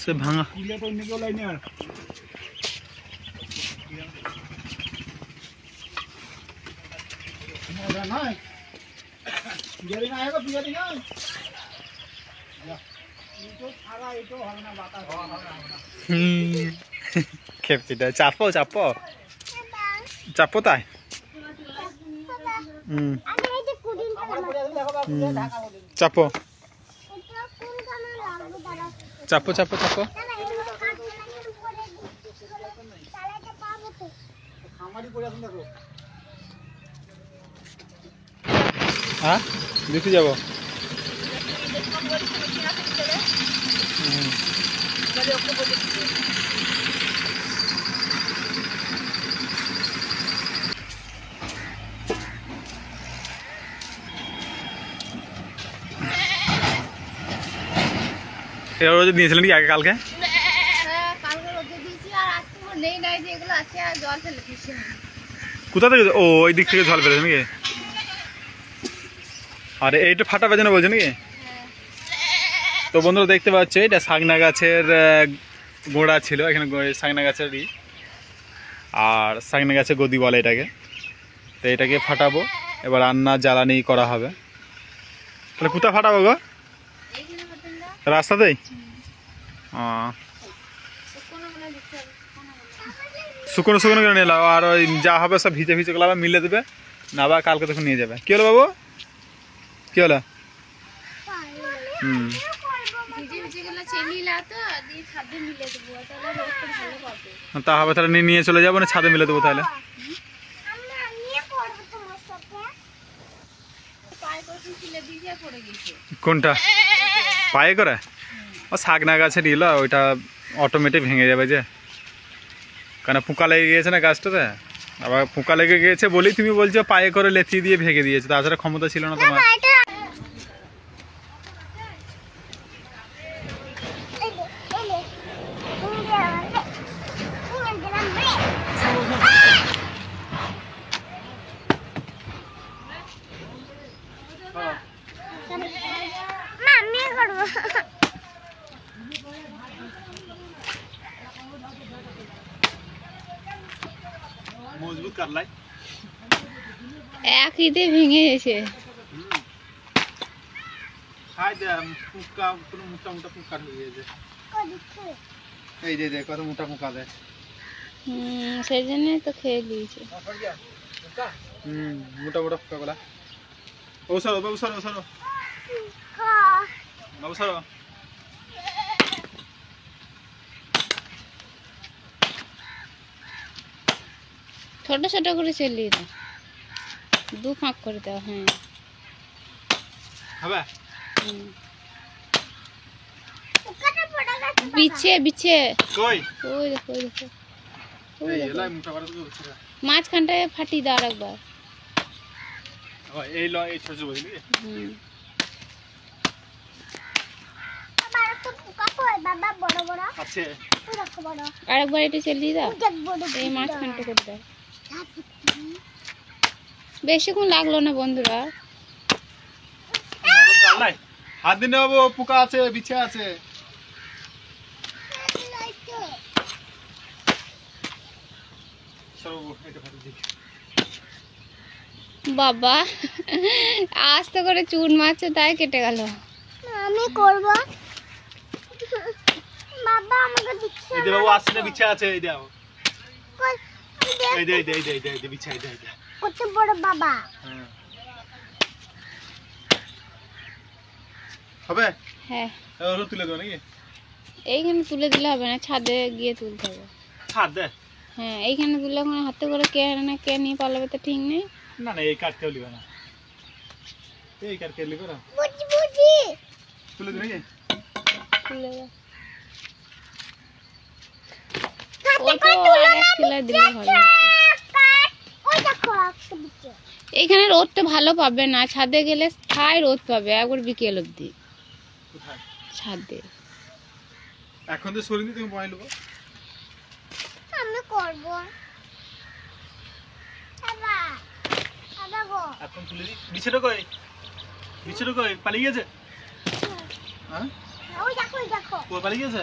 से भांगा खेपचिटा Chapo Chapo Chapo ताई Chapo Chapo Chapo Chapo हाँ देखी जाबो রোদে দিয়েছিলেন কি আগে কালকে কোথা থেকে ও ওই দিক থেকে জল ফেলেছে নাকি আরে এইটা ফাটাবে যেন বলছে নাকি তো বন্ধুরা দেখতে পাচ্ছে এটা সাগনা গাছের গোড়া ছিল এখানে সাগনা গাছেরই আর সাগনা গাছের গদি বলে এটাকে তো এটাকে ফাটাবো এবার রান্না জ্বালানি করা হবে তাহলে কোথা ফাটাবো গো রাস্তাতেই শুকনো শুকনো করে নিলাম আর ওই যা হবে সব ভিজে ভিজে গুলো আবার মিলে দেবে না আবার কালকে তখন নিয়ে যাবে কি হলো বাবু কি হলো তা হবে তাহলে নিয়ে চলে যাবো না ছাদে মিলে দেবো তাহলে কোনটা পায়ে করে ও সাগনা গাছের ইলা ওইটা অটোমেটিক ভেঙে যাবে যে কারণ পোকা লেগে গিয়েছে না গাছটাতে আবার পোকা লেগে গিয়েছে বলেই তুমি বলছো পায়ে করে লেথি দিয়ে ভেঙে দিয়েছে তাছাড়া ক্ষমতা ছিল না তোমার মজবুত করলাই এক ইতে ভেঙে গেছে খাই দে পোকা পুরো মোটা মোটা পোকা হয়ে গেছে এই যে দেখ কত মোটা পোকা দেয় সেই জন্যই তো খেয়ে দিয়েছে মোটা মোটা পোকা গুলা ও সরো বাবু সরো সরো বাবু সরো ছোট ছোট করে চালিয়ে দাও দু ফাঁক করে দাও হ্যাঁ হবে বিছে বিছে কই ওই দেখো ওই দেখো এই এলাই মোটা করে তো হচ্ছে মাঝখানটায় ফাটি দাও একবার ও এই ল এই ছোট ছোট বুঝলি বাবা বড় বড় আছে আরেকবার এটা চালিয়ে দাও এই মাঝখানটা করে দাও বেশিক্ষণ লাগলো না বন্ধুরা হাত দিন বাবু পোকা আছে বিছে আছে বাবা আস্তে করে চুন মারছে তাই কেটে গেল আমি করব বাবা আমাকে দিচ্ছে এই দে বাবু আসছে বিছে আছে এই দাও এই দে দে দে দে দে বিছে দে দে কত বড় বাবা হ্যাঁ হবে হ্যাঁ ওর তুলে দাও নাকি এইখানে তুলে দিলে হবে না ছাদে গিয়ে তুলতে হবে ছাদ দে হ্যাঁ এইখানে তুলে কোনো হাতে করে কে না কে নিয়ে পালাবে তো ঠিক নেই না না এই কাট কেউ লিবে না এই কাট কে লিবে না বুঝি বুঝি তুলে দে নাকি তুলে দাও ও তো আরেক তুলে দিলে ভালো ওই দেখো এইখানে রোদটা ভালো পাবে না ছাদে গেলে ঠাই রোদ পাবে একবার বিকেল অবধি কোথায় ছাদে এখন তো সরিয়ে তুমি বয় লব আমি করব বাবা এখন তুলে দিই। বিছানা কই? বিছানা কই? পালিয়ে গেছে? হ্যাঁ? ওই দেখো ও পালিয়ে গেছে?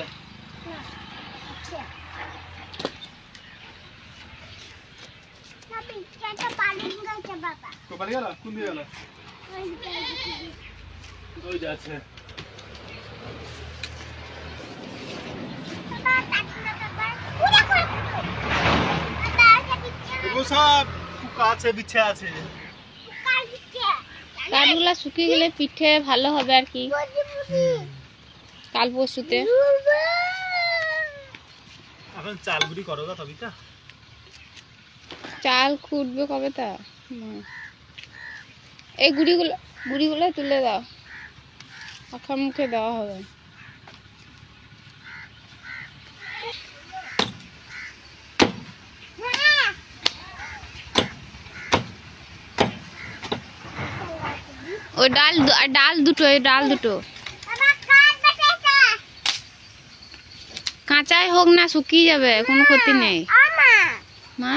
না পিকচারটা পালিয়ে গেছে বাবা ও পালিয়ে গেল? কোন দিকে গেল? ওই যাচ্ছে। ও সব আছে বিছে আছে। কাঠগুলা শুকিয়ে গেলে পিঠে ভালো হবে আর কি, কাল পরশুতে। এখন চাল গুড়ি করো গা তবে তা। চাল খুঁটবে কবে তা? এই গুড়িগুলো তুলে দাও, পাখা মুখে দেওয়া হবে। ওই ডাল দুটো কাঁচাই হোক না শুকিয়ে যাবে, কোনো ক্ষতি নেই। মা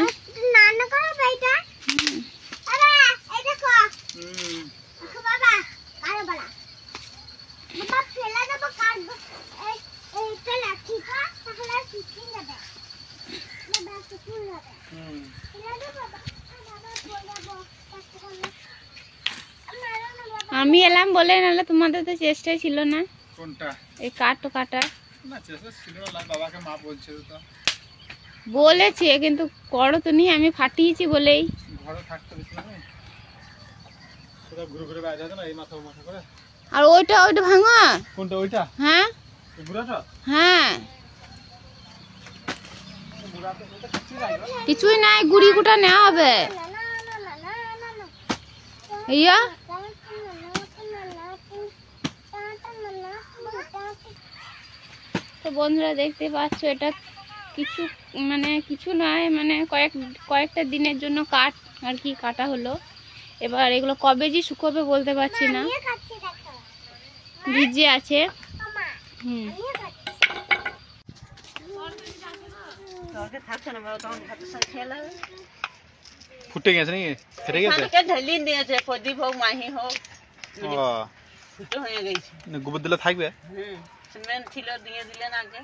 আমি এলাম বলে, নাহলে তোমাদের তো চেষ্টাই ছিল না কোনটা? এই কাঠ কাটা। না চেষ্টা ছিল না, বাবাকে মা বলছিল তো। বলেছে কিন্তু করো তো নি, আমি ফাটিয়েছি বলেই। ঘরে থাকতে দিছিল না, কোথাও ঘুরে ঘুরে বেড়াতে হতো না এই মাথা ও মাথা করে। আর ওইটা ভাঙো। কোনটা? ওইটা? হ্যাঁ এই বুড়াটা? হ্যাঁ, বুড়াটা ওটা কিছু নাই গো। কিছুই নাই, গুড়ি গুটা নেওয়া হবে। ইয়া তো বন্ধুরা দেখতে পাচ্ছ, এটা কিছু নয়, মানে কয়েকটা দিনের জন্য কাঠ আর কি কাটা হলো। এবার এগুলো কবে যে শুকোবে বলতে পারছি না, ভিজে আছে। ফুটে গেছে নাকি? ফেটে গেছে? ঢেলি দিয়েছে, প্রদীপ হোক মাহি হোক ও ফুটো হয়ে গেছে। গোবর দিলে থাকবে? সিমেন্ট ছিল দিয়ে দিলেন আগে।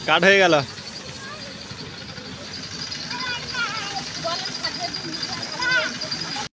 কাঠ হয়ে গেল।